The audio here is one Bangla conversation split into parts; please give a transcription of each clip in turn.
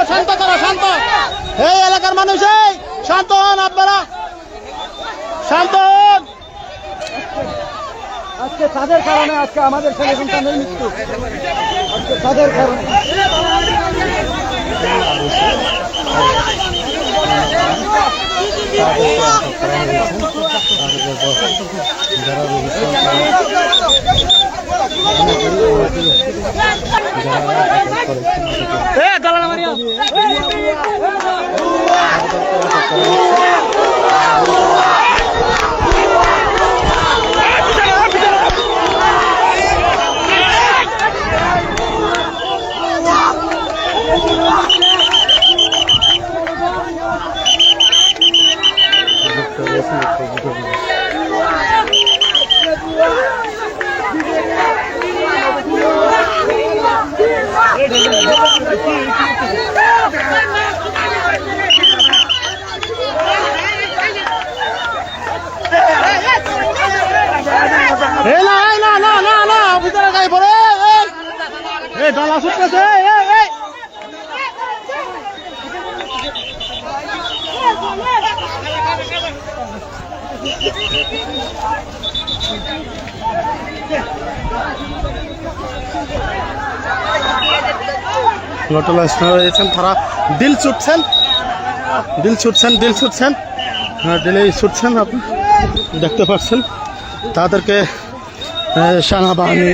শান্ত করো, শান্ত। এই এলাকার মানুষ, এই শান্ত হন আপনারা, শান্ত হন। আজকে তাদের কারণে আজকে আমাদের ছেলে সন্তানের মৃত্যু, আজকে তাদের কারণে। ভিতরে গাই পড়ে ডালা ছুটতেছে। ঘটনাস্থলে রয়েছেন তারা, দিল ছুটছেন, দিল ছুটছেন, দিল ছুটছেন, হ্যাঁ দিলেই ছুটছেন। আপনি দেখতে পাচ্ছেন তাদেরকে সেনাবাহিনী,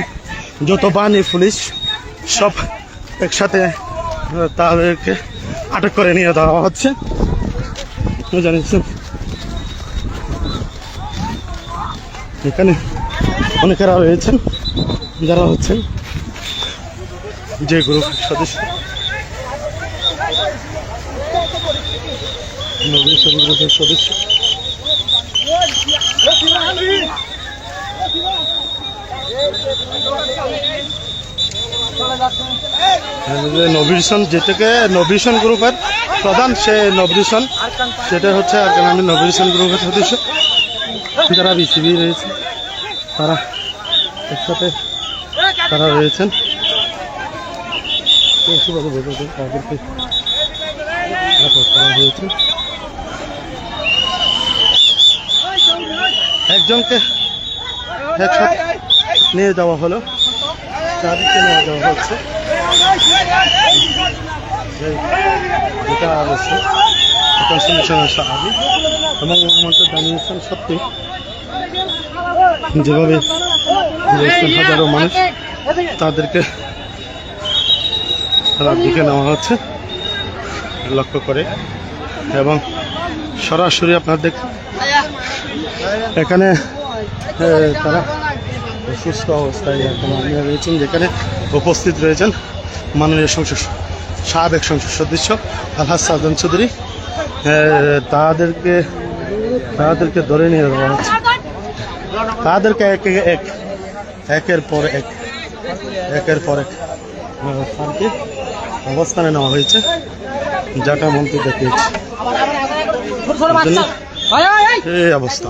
যত বাহিনী, পুলিশ সব একসাথে তাদেরকে আটক করে নিয়ে দেওয়া হচ্ছে। জানিয়েছেন এখানে অনেকেরা রয়েছেন যারা হচ্ছেন যে গ্রুপের সদস্য, গ্রুপের সদস্য। নবীরসন, যেটাকে নবীরসন গ্রুপের প্রধান, সে নবীরসন, সেটা হচ্ছে আর আমি নবীরসন গ্রুপের সদস্য যারা বিসিবি রয়েছে, তারা একসাথে তারা রয়েছেন। তাদেরকে হয়েছে, একজনকে একসাথে নিয়ে যাওয়া হলো, তাদেরকে নিয়ে যাওয়া হচ্ছে। যেটা অবশ্য এবং আমাকে জানিয়েছেন সত্যি যেভাবে হাজারো মানুষ তাদেরকে তার দিকে নেওয়া হচ্ছে লক্ষ্য করে, এবং সরাসরি আপনাদের এখানে তারা সুস্থ অবস্থায় এখন রয়েছেন, যেখানে উপস্থিত রয়েছেন মাননীয় সাবেক সংসদ সদস্য আলহাজ সাজান চৌধুরী। তাদেরকে ধরে নিয়ে যাওয়া হচ্ছে, তাদেরকে একের পর এক স্থানকে অবস্থানে নেওয়া হয়েছে, যাটা মন্ত্রী দেখিয়েছে এই অবস্থা।